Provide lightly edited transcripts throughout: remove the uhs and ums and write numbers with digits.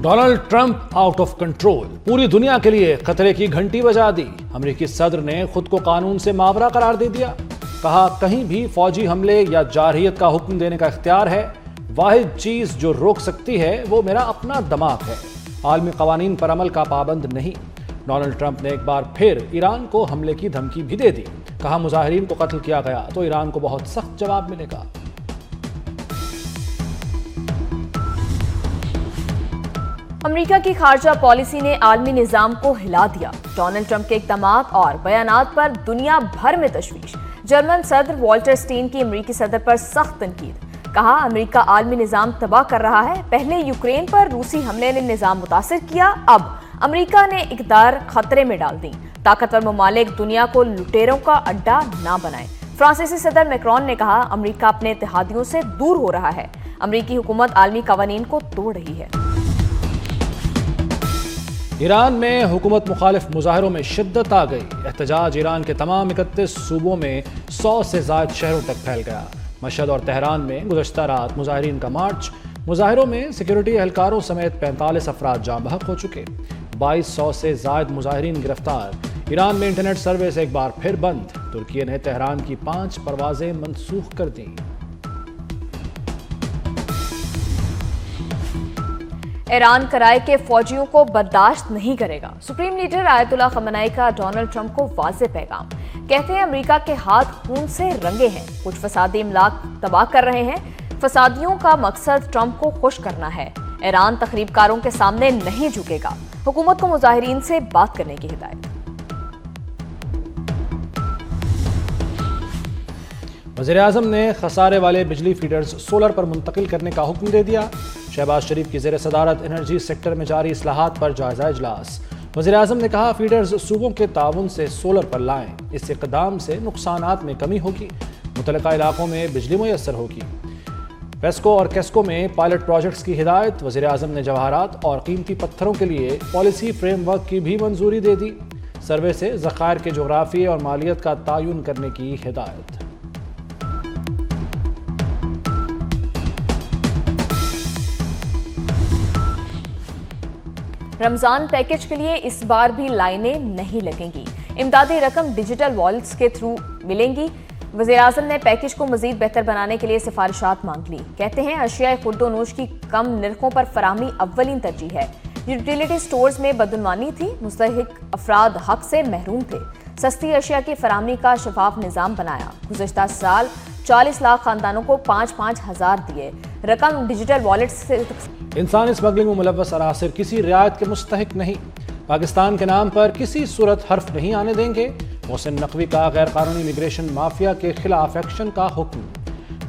Donald Trump out of control, پوری دنیا کے لیے خطرے کی گھنٹی بجا دی۔ امریکی صدر نے خود کو قانون سے ماورا قرار دے دیا، کہا کہیں بھی فوجی حملے یا جارحیت کا حکم دینے کا اختیار ہے، واحد چیز جو روک سکتی ہے وہ میرا اپنا دماغ ہے، عالمی قوانین پر عمل کا پابند نہیں۔ ڈونلڈ ٹرمپ نے ایک بار پھر ایران کو حملے کی دھمکی بھی دے دی، کہا مظاہرین کو قتل کیا گیا تو ایران کو بہت سخت جواب ملے گا۔ امریکہ کی خارجہ پالیسی نے عالمی نظام کو ہلا دیا، ڈونلڈ ٹرمپ کے اقدامات اور بیانات پر دنیا بھر میں تشویش۔ جرمن صدر والٹر سٹین کی امریکی صدر پر سخت تنقید، کہا امریکہ عالمی نظام تباہ کر رہا ہے، پہلے یوکرین پر روسی حملے نے نظام متاثر کیا، اب امریکہ نے اقدار خطرے میں ڈال دی، طاقتور ممالک دنیا کو لٹیروں کا اڈا نہ بنائیں۔ فرانسیسی صدر میکرون نے کہا امریکہ اپنے اتحادیوں سے دور ہو رہا ہے، امریکی حکومت عالمی قوانین کو توڑ رہی ہے۔ ایران میں حکومت مخالف مظاہروں میں شدت آ گئی، احتجاج ایران کے تمام 31 صوبوں میں 100 سے زائد شہروں تک پھیل گیا۔ مشہد اور تہران میں گزشتہ رات مظاہرین کا مارچ، مظاہروں میں سیکیورٹی اہلکاروں سمیت 45 افراد جاں بحق ہو چکے، 2200 سے زائد مظاہرین گرفتار۔ ایران میں انٹرنیٹ سروس ایک بار پھر بند، ترکی نے تہران کی 5 پروازیں منسوخ کر دیں۔ ایران کرائے کے فوجیوں کو برداشت نہیں کرے گا، سپریم لیڈر آیت اللہ خامنہئی کا ڈونلڈ ٹرمپ کو واضح پیغام، کہتے ہیں امریکہ کے ہاتھ خون سے رنگے ہیں، کچھ فسادی املاک تباہ کر رہے ہیں، فسادیوں کا مقصد ٹرمپ کو خوش کرنا ہے، ایران تخریب کاروں کے سامنے نہیں جھکے گا، حکومت کو مظاہرین سے بات کرنے کی ہدایت۔ وزیراعظم نے خسارے والے بجلی فیڈرز سولر پر منتقل کرنے کا حکم دے دیا۔ شہباز شریف کی زیر صدارت انرجی سیکٹر میں جاری اصلاحات پر جائزہ اجلاس۔ وزیراعظم نے کہا فیڈرز صوبوں کے تعاون سے سولر پر لائیں، اس اقدام سے نقصانات میں کمی ہوگی، متعلقہ علاقوں میں بجلی میسر ہوگی۔ پیسکو اور کیسکو میں پائلٹ پروجیکٹس کی ہدایت، وزیراعظم نے جواہرات اور قیمتی پتھروں کے لیے پالیسی فریم ورک کی بھی منظوری دے دی، سروے سے ذخائر کے جغرافیے اور مالیت کا تعین کرنے کی ہدایت۔ رمضان پیکج کے لیے اس بار بھی لائنیں نہیں لگیں گی، امدادی رقم ڈیجیٹل والیٹس کے تھرو ملیں گی۔ وزیراعظم نے پیکج کو مزید بہتر بنانے کے لیے سفارشات مانگ لی، کہتے ہیں اشیاء خورد و نوش کی کم نرخوں پر فراہمی اولین ترجیح ہے، یوٹیلیٹی سٹورز میں بدعنوانی تھی، مستحق افراد حق سے محروم تھے، سستی اشیاء کی فراہمی کا شفاف نظام بنایا، گزشتہ سال 40 لاکھ خاندانوں کو 5-5 ہزار دیے، رقم ڈیجیٹل والیٹس سے۔ انسانی اسمگلنگ میں ملوث عناصر کسی رعایت کے مستحق نہیں، پاکستان کے نام پر کسی صورت حرف نہیں آنے دیں گے، محسن نقوی کا غیر قانونی امیگریشن مافیا کے خلاف ایکشن کا حکم۔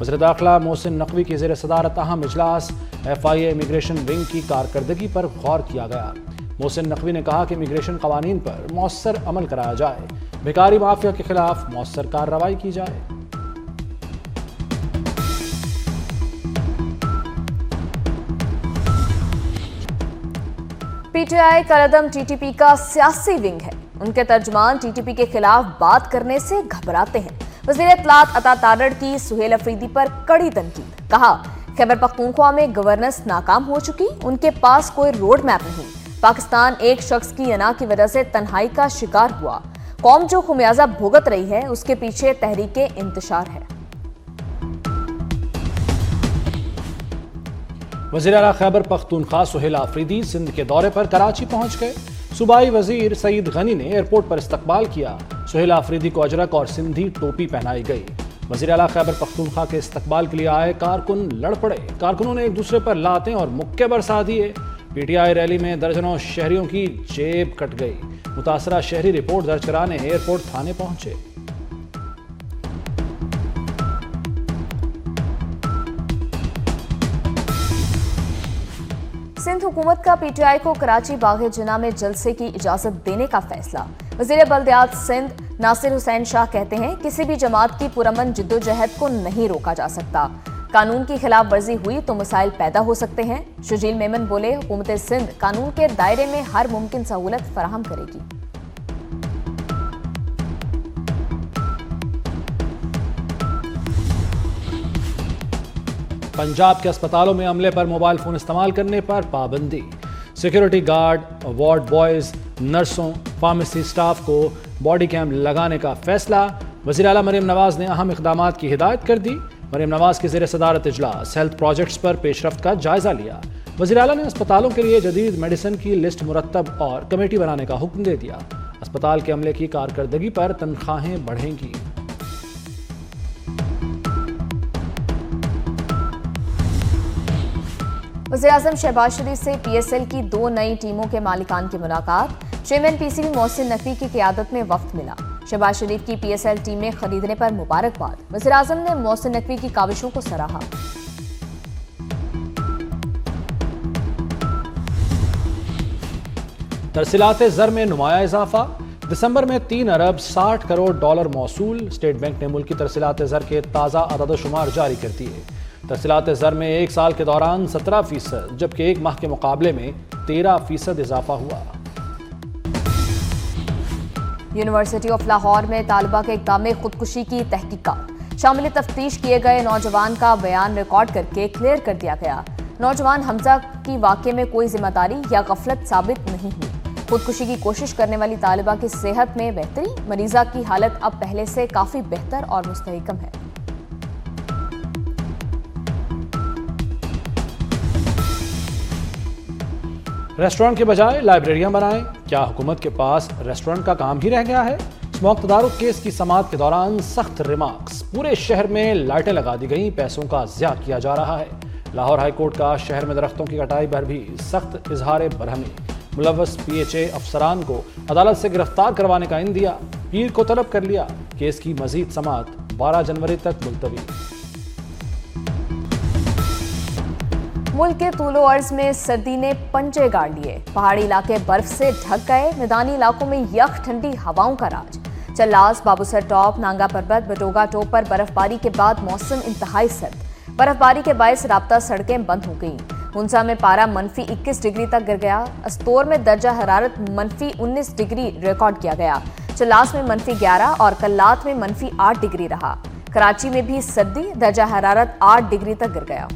وزیر داخلہ محسن نقوی کی زیر صدارت اہم اجلاس، FIA امیگریشن ونگ کی کارکردگی پر غور کیا گیا۔ محسن نقوی نے کہا کہ امیگریشن قوانین پر مؤثر عمل کرایا جائے، بھکاری مافیا کے خلاف مؤثر کارروائی کی جائے۔ پی ٹی آئی کا ردم TTP کا سیاسی ونگ ہے، ان کے ترجمان TTP کے خلاف بات کرنے سے گھبراتے ہیں۔ وزیر اطلاعات عطا تارڑ کی سہیل افریدی پر کڑی تنقید، کہا خیبر پختونخوا میں گورننس ناکام ہو چکی، ان کے پاس کوئی روڈ میپ نہیں، پاکستان ایک شخص کی انا کی وجہ سے تنہائی کا شکار ہوا، قوم جو خمیازہ بھگت رہی ہے اس کے پیچھے تحریک انتشار ہے۔ وزیر اعلیٰ خیبر پختونخوا سہیل افریدی سندھ کے دورے پر کراچی پہنچ گئے، صوبائی وزیر سعید غنی نے ایئرپورٹ پر استقبال کیا، سہیل افریدی کو اجرک اور سندھی ٹوپی پہنائی گئی۔ وزیر اعلیٰ خیبر پختونخوا کے استقبال کے لیے آئے کارکن لڑ پڑے، کارکنوں نے ایک دوسرے پر لاتیں اور مکے برسا دیے، PTI ریلی میں درجنوں شہریوں کی جیب کٹ گئی، متاثرہ شہری رپورٹ درج کرانے ایئرپورٹ تھانے پہنچے۔ سندھ حکومت کا PTI کو کراچی باغ جناح میں جلسے کی اجازت دینے کا فیصلہ، وزیر بلدیات سندھ ناصر حسین شاہ کہتے ہیں کسی بھی جماعت کی پرامن جدوجہد کو نہیں روکا جا سکتا، قانون کی خلاف ورزی ہوئی تو مسائل پیدا ہو سکتے ہیں۔ شجیل میمن بولے حکومت سندھ قانون کے دائرے میں ہر ممکن سہولت فراہم کرے گی۔ پنجاب کے اسپتالوں میں عملے پر موبائل فون استعمال کرنے پر پابندی، सिक्योरिटी गार्ड, वार्ड बॉयज, नर्सों, फार्मेसी स्टाफ को बॉडी कैम लगाने का फैसला। वज़ीर आला मरीम नवाज ने अहम इक़दामात की हिदायत कर दी। मरीम नवाज की ज़ेर सदारत इजलास हेल्थ प्रोजेक्ट्स पर पेशरफ्त का जायजा लिया। वज़ीर आला ने अस्पतालों के लिए जदीद मेडिसिन की लिस्ट मुरतब और कमेटी बनाने का हुक्म दे दिया। अस्पताल के अमले की कारकर्दगी पर तनख्वाहें बढ़ेंगी। वज़ीर-ए-आज़म शहबाज शरीफ से PSL की 2 नई टीमों के मालिकान की मुलाकात। चेयरमैन PCB मोहसिन नकवी की क़ियादत में वफ्द मिला। शहबाज शरीफ की PSL टीमें खरीदने पर मुबारकबाद। वज़ीर-ए-आज़म ने मोहसिन नकवी की काविशों को सराहा। तरसीलात ज़र में नुमाया इजाफा। दिसंबर में 3 अरब 60 करोड़ डॉलर मौसूल। स्टेट बैंक ने मुल्की तरसीलात ज़र के ताज़ा अदद-ओ-शुमार जारी कर दिए। तरसीलात ज़र में एक साल के दौरान 17%, जबकि एक माह के मुकाबले में 13% इजाफा हुआ। यूनिवर्सिटी ऑफ लाहौर में तालिबा के इक़दाम खुदकुशी की तहकीकात। शामिल तफ्तीश किए गए नौजवान का बयान रिकॉर्ड करके क्लियर कर दिया गया। नौजवान हमजा की वाक़े में कोई जिम्मेदारी या गफलत साबित नहीं हुई। खुदकुशी की कोशिश करने वाली तालिबा की सेहत में बेहतरी। मरीजा की हालत अब पहले से काफ़ी बेहतर और मुस्तहकम है। रेस्टोरेंट के बजाय लाइब्रेरियां बनाएं। क्या हुकूमत के पास रेस्टोरेंट का काम ही रह गया है? स्मोक तदारुक केस की समाअत के दौरान सख्त रिमार्क्स। पूरे शहर में लाइटें लगा दी गई, पैसों का ज़िया किया जा रहा है। लाहौर हाई कोर्ट का शहर में दरख्तों की कटाई पर भी सख्त इजहार बरहमी। मुलव्वस PHA अफसरान को अदालत से गिरफ्तार करवाने का इंदिया। पीर को तलब कर लिया। केस की मजीद समाअत 12 जनवरी तक मुलतवी। मुल्क के तूलो अर्ज में सर्दी ने पंजे गाड़ लिए। पहाड़ी इलाके बर्फ से ढक गए। मैदानी इलाकों में यख ठंडी हवाओं का राज। चल्लास, बाबूसर टॉप, नांगा पर्वत, बटोगा टॉप पर बर्फबारी के बाद मौसम इंतहाई सर्द। बर्फबारी के बायस राब्ता सड़कें बंद हो गईं। मुंसा में पारा -21 डिग्री तक गिर गया। अस्तोर में दर्जा हरारत -19 डिग्री रिकॉर्ड किया गया। चल्लास में -11 और कल्लात में -8 डिग्री रहा। कराची में भी सर्दी, दर्जा हरारत 8 डिग्री तक गिर गया।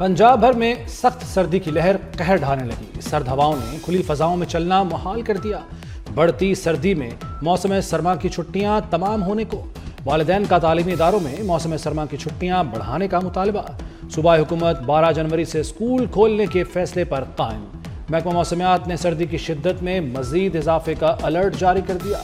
पंजाब भर में सख्त सर्दी की लहर कहर ढाने लगी। सर्द हवाओं ने खुली फजाओं में चलना मुहाल कर दिया। बढ़ती सर्दी में मौसम सरमा की छुट्टियां तमाम होने को। वालिदैन का तालीमी इदारों में मौसम सरमा की छुट्टियां बढ़ाने का मुतालबा। सूबाई हुकूमत 12 जनवरी से स्कूल खोलने के फैसले पर कायम। महकमा मौसमियात ने सर्दी की शिद्दत में मजीद इजाफे का अलर्ट जारी कर दिया।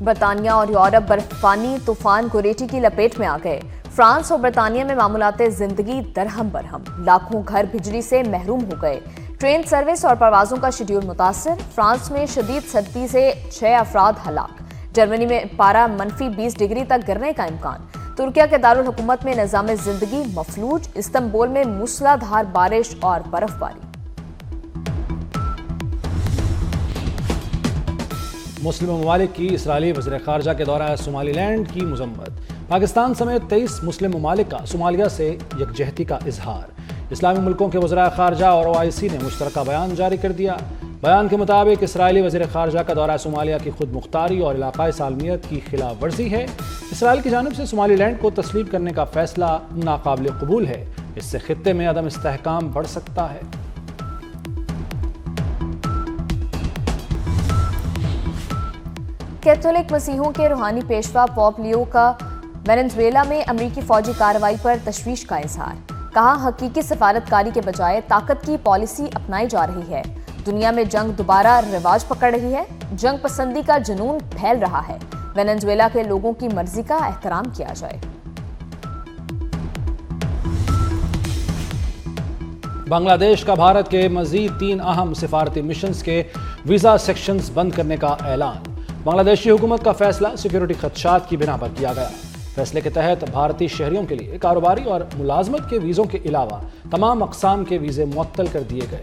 बरतानिया और यूरोप बर्फानी तूफान गोरेटी की लपेट में आ गए। फ्रांस और बरतानिया में मामूलाते जिंदगी दरहम बरहम। लाखों घर बिजली से महरूम हो गए। ट्रेन सर्विस और परवाजों का शेड्यूल मुतासर। फ्रांस में शदीद सर्दी से 6 अफराद हलाक। जर्मनी में पारा -20 डिग्री तक गिरने का इम्कान। तुर्किया के दारुल हुकूमत में निज़ाम जिंदगी मफलूज। इस्तांबुल में मूसलाधार बारिश और बर्फबारी। मुस्लिम ममालिक की इसराइली वज़ीर ख़ारजा के दौरा सोमालीलैंड की मज़म्मत। पाकिस्तान समेत 23 मुस्लिम ममालिक का सोमालिया से यकजहती का इजहार। इस्लामी मुल्कों के वज़ीर ख़ारजा और OIC ने मुश्तरका बयान जारी कर दिया। बयान के मुताबिक इसराइली वज़ीर ख़ारजा का दौरा सोमालिया की खुद मुख्तारी और इलाक़ाई सालमियत की खिलाफ वर्जी है। इसराइल की जानिब से सोमालीलैंड को तस्लीम करने का फैसला नाकाबिल कबूल है। इससे खित्ते में अदम इस्तेहकाम बढ़ सकता है। कैथोलिक मसीहों के रूहानी पेशवा पोप लियो का वेनेजुएला में अमरीकी फौजी कार्रवाई पर तशवीश का इजहार। कहा, हकीकी सफारतकारी के बजाय ताकत की पॉलिसी अपनाई जा रही है। दुनिया में जंग दोबारा रिवाज पकड़ रही है। जंग पसंदी का जुनून फैल रहा है। वेनेजुएला के लोगों की मर्जी का एहतराम किया जाए। बांग्लादेश का भारत के मजीद 3 अहम सिफारती मिशंस के वीज़ा सेक्शंस बंद करने का ऐलान। बांग्लादेशी हुकूमत का फैसला सिक्योरिटी खदशात की बिना पर किया गया। फैसले के तहत भारतीय शहरियों के लिए कारोबारी और मुलाजमत के वीज़ों के अलावा तमाम अक़साम के वीज़े मुअत्तल कर दिए गए।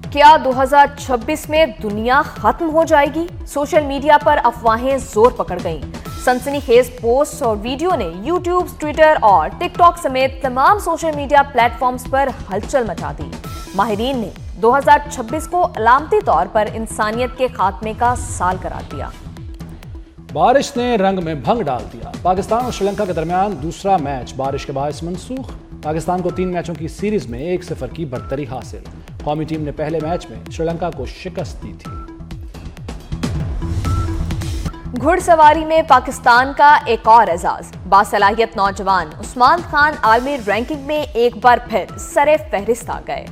क्या 2026 में दुनिया खत्म हो जाएगी? सोशल मीडिया पर अफवाहें जोर पकड़ गईं। सनसनीखेज पोस्ट और वीडियो ने यूट्यूब, ट्विटर और टिकटॉक समेत तमाम सोशल मीडिया प्लेटफॉर्म्स पर हलचल मचा दी। माहिरीन ने 2026 को अलामती तौर पर इंसानियत के खात्मे का साल करार दिया। बारिश ने रंग में भंग डाल दिया। पाकिस्तान और श्रीलंका के दरमियान दूसरा मैच बारिश के बायस मनसूख। पाकिस्तान को 3 मैचों की सीरीज में 1-0 की बढ़तरी हासिल। कौमी टीम ने पहले मैच में श्रीलंका को शिकस्त दी थी। घुड़सवारी में पाकिस्तान का एक और एजाज। बासलाहियत नौजवान उस्मान खान आलमी रैंकिंग में एक बार फिर सरे फहरिस्त आ गए।